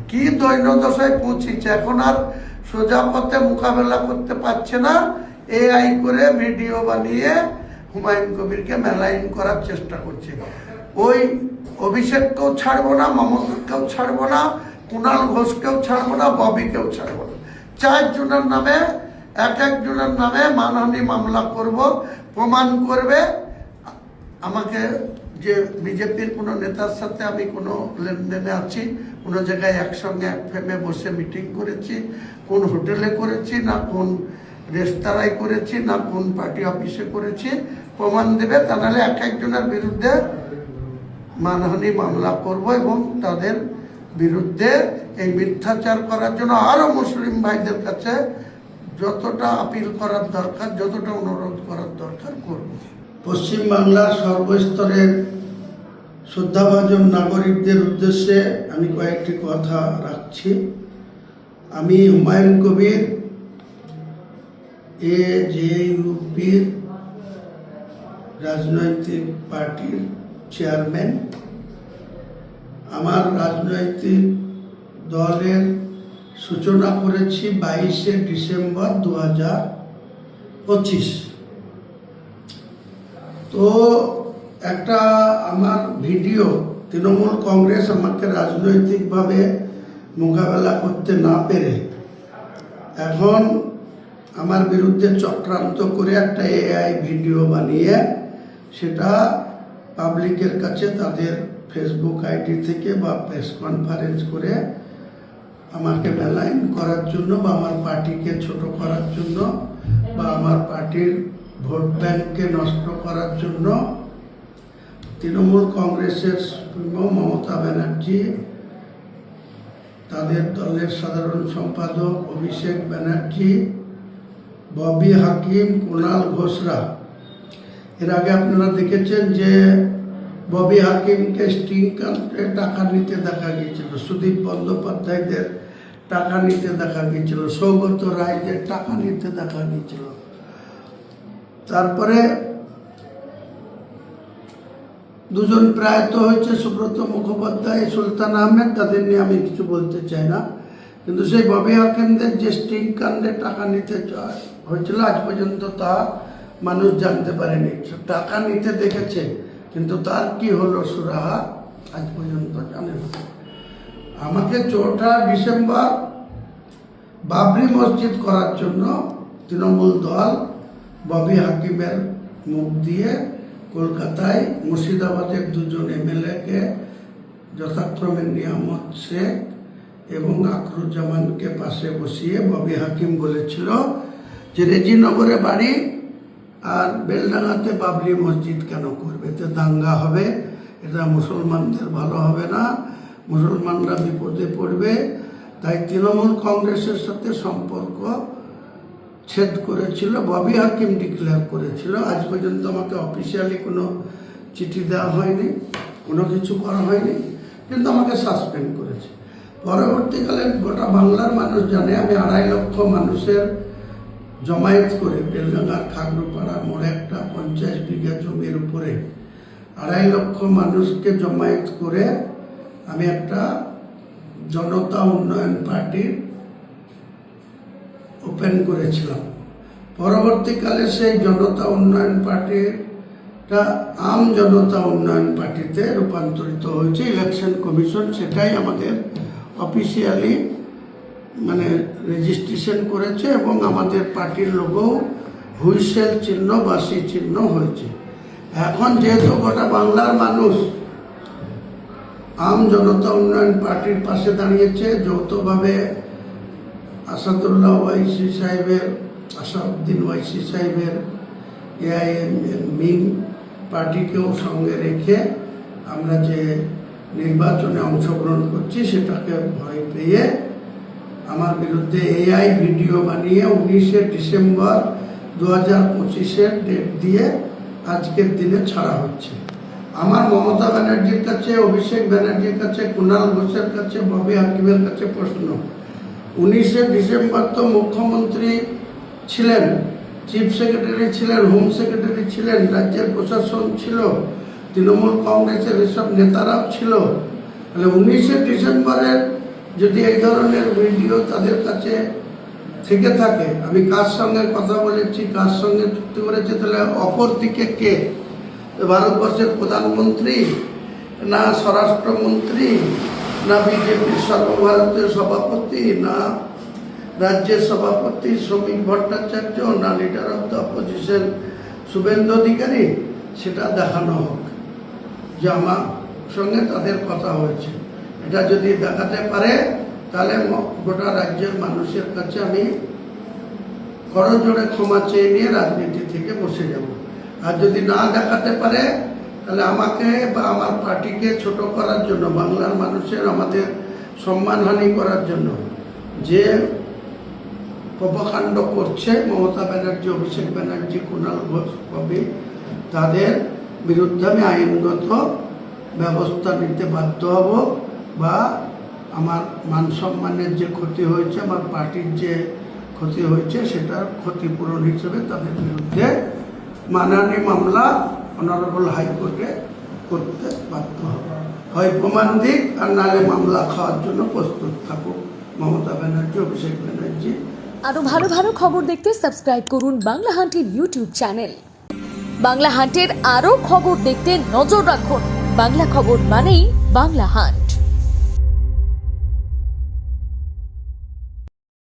কি দৈন্যদশায় পৌঁছেছে, এখন আর সোজা পথে মোকাবেলা করতে পারছে না। এআই করে ভিডিও বানিয়ে হুমায়ুন কবিরকে মেলাইন করার চেষ্টা করছে। ওই অভিষেককেও ছাড়বো না, মমতাকেও ছাড়বো না, কুণাল ঘোষকেও ছাড়বো না, ববিকেও ছাড়বো না। 4 জনের নামে একজনের নামে মানহানি মামলা করব। প্রমাণ করবে আমাকে যে বিজেপির কোনো নেতার সাথে আমি কোনো লেনদেনে আছি, কোনো জায়গায় একসঙ্গে এক ফ্রেমে বসে মিটিং করেছি, কোন হোটেলে করেছি, না কোন রেস্তোরাঁয় করেছি, না কোন পার্টি অফিসে করেছি, প্রমাণ দেবে। তা নাহলে একজনের বিরুদ্ধে মানহানি মামলা করব এবং তাদের বিরুদ্ধে এই মিথ্যাচার করার জন্য আরও মুসলিম ভাইদের কাছে যতটা আপিল করার দরকার, যতটা অনুরোধ করার দরকার করব। পশ্চিমবাংলার সর্বস্তরের শ্রদ্ধাভাজন নাগরিকদের উদ্দেশ্যে আমি কয়েকটি কথা রাখছি। আমি হুমায়ুন কবির AJUPর রাজনৈতিক পার্টির চেয়ারম্যান। আমার রাজনৈতিক দলের সূচনা করেছি 22শে ডিসেম্বর 2025। তো একটা আমার ভিডিও, তৃণমূল কংগ্রেস আমাকে রাজনৈতিকভাবে মোকাবেলা করতে না পেরে এখন আমার বিরুদ্ধে চক্রান্ত করে একটা AI ভিডিও বানিয়ে সেটা পাবলিকের কাছে তাদের ফেসবুক আইডি থেকে বা প্রেস কনফারেন্স করে আমাকে মেলাইন করার জন্য বা আমার পার্টিকে ছোট করার জন্য বা আমার পার্টির ভোট ব্যাংককে নষ্ট করার জন্য তৃণমূল কংগ্রেসের সুপ্রিমো মমতা ব্যানার্জি, তাদের দলের সাধারণ সম্পাদক অভিষেক ব্যানার্জি, ববি হাকিম, কুণাল ঘোষরা। এর আগে আপনারা দেখেছেন যে ববি হাকিমকে স্টিং কাউন্টে টাকা নিতে দেখা গিয়েছিল, সুদীপ বন্দ্যোপাধ্যায়দের টাকা নিতে দেখা গিয়েছিল, সৌগত রায়দের টাকা নিতে দেখা গিয়েছিল। তারপরে দুজন প্রয়াত হয়েছে, সুব্রত মুখোপাধ্যায়, সুলতান আহমেদ, তাদের নিয়ে আমি কিছু বলতে চাই না। কিন্তু সেই ববি হাকিমদের যে স্টিং কাণ্ডে টাকা নিতে হয়েছিল আজ পর্যন্ত তা মানুষ জানতে পারেনি। টাকা নিতে দেখেছে কিন্তু তার কি হলো সুরাহা আজ পর্যন্ত জানে না। আমাকে 4ঠা ডিসেম্বর বাবরি মসজিদ করার জন্য তৃণমূল দল ববি হাকিমের মুখ দিয়ে কলকাতায় মুর্শিদাবাদের 2জন MLA-কে যথাক্রমে নিয়ামত শেখ এবং আকরুজ্জামানকে পাশে বসিয়ে ববি হাকিম বলেছিল যে রেজিনগরে বাড়ি আর বেলডাঙ্গাতে বাবরি মসজিদ কেন করবে, এতে দাঙ্গা হবে, এটা মুসলমানদের ভালো হবে না, মুসলমানরা বিপদে পড়বে। তাই তৃণমূল কংগ্রেসের সাথে সম্পর্ক ছেদ করেছিল, ববি হাকিম ডিক্লেয়ার করেছিল। আজ পর্যন্ত আমাকে অফিসিয়ালি কোনো চিঠি দেওয়া হয়নি, কোনো কিছু করা হয়নি, কিন্তু আমাকে সাসপেন্ড করেছে। পরবর্তীকালে গোটা বাংলার মানুষ জানে আমি 2.5 লক্ষ মানুষের জমায়েত করে বেলডাঙ্গার খাগড়াপাড়া মোড়ে একটা 50 বিঘা জমির উপরে 2.5 লক্ষ মানুষকে জমায়েত করে আমি একটা জনতা উন্নয়ন পার্টির ওপেন করেছিলাম। পরবর্তীকালে সেই জনতা উন্নয়ন পার্টিটা আম জনতা উন্নয়ন পার্টিতে রূপান্তরিত হয়েছে। ইলেকশন কমিশন সেটাই আমাদের অফিসিয়ালি মানে রেজিস্ট্রেশন করেছে এবং আমাদের পার্টির লোগো হুইসেল চিহ্ন বাসি চিহ্ন হয়েছে। এখন যেহেতু গোটা বাংলার মানুষ আম জনতা উন্নয়ন পার্টির পাশে দাঁড়িয়েছে, যৌথভাবে আসাদুল্লাহ ওয়াইসি সাহেবের, আসাউদ্দিন ওয়াইসি সাহেবের AIM পার্টিকেও সঙ্গে রেখে আমরা যে নির্বাচনে অংশগ্রহণ করছি সেটাকে ভয় পেয়ে আমার বিরুদ্ধে AI ভিডিও বানিয়ে 19শে ডিসেম্বর 2025-এর ডেট দিয়ে আজকের দিনে ছাড়া হচ্ছে। আমার মমতা ব্যানার্জির কাছে, অভিষেক ব্যানার্জির কাছে, কুণাল ঘোষের কাছে, ববি হাকিমের কাছে প্রশ্ন, 19শে ডিসেম্বর তো মুখ্যমন্ত্রী ছিলেন, চিফ সেক্রেটারি ছিলেন, হোম সেক্রেটারি ছিলেন, রাজ্যের প্রশাসন ছিল, তৃণমূল কংগ্রেসের এসব নেতারাও ছিল। তাহলে 19শে ডিসেম্বরের যদি এই ধরনের ভিডিও তাদের কাছে থেকে থাকে, আমি কার সঙ্গে কথা বলেছি, কার সঙ্গে চুক্তি করেছি, তাহলে অপর দিকে কে? ভারতবর্ষের প্রধানমন্ত্রী, না স্বরাষ্ট্রমন্ত্রী, না বিজেপির সর্বভারতীয় সভাপতি, না রাজ্যের সভাপতি শ্রমিক ভট্টাচার্য, না leader of the opposition Suvendu Adhikari? সেটা দেখানো হোক যে আমার সঙ্গে তাদের কথা হয়েছে। এটা যদি দেখাতে পারে তাহলে গোটা রাজ্যের মানুষের কাছে আমি করজোড়ে ক্ষমা চেয়ে নিয়ে রাজনীতি থেকে বসে যাব। আর যদি না দেখাতে পারে তাহলে আমাকে বা আমার পার্টিকে ছোট করার জন্য, বাংলার মানুষের আমাদের সম্মানহানি করার জন্য যে প্রভাকাণ্ড করছে মমতা ব্যানার্জি, অভিষেক ব্যানার্জি, কুণাল ঘোষ কবি, তাদের বিরুদ্ধে আমি আইনগত ব্যবস্থা নিতে বাধ্য হব, বা আমার মান সম্মানের যে ক্ষতি হয়েছে, আমার পার্টির যে ক্ষতি হয়েছে, সেটার ক্ষতিপূরণ হিসেবে তাদের বিরুদ্ধে মানহানি মামলা অনারেবল হাইকোর্টে করতে বাধ্য হব। হয় প্রমাণ দিক, আর নাহলে মামলা খাওয়ার জন্য প্রস্তুত থাকুক মমতা ব্যানার্জি, অভিষেক ব্যানার্জি। আরো ভালো ভালো খবর দেখতে সাবস্ক্রাইব করুন বাংলা হান্টের ইউটিউব চ্যানেল। বাংলা হান্টের আরো খবর দেখতে নজর রাখুন। বাংলা খবর মানেই বাংলা হান্ট।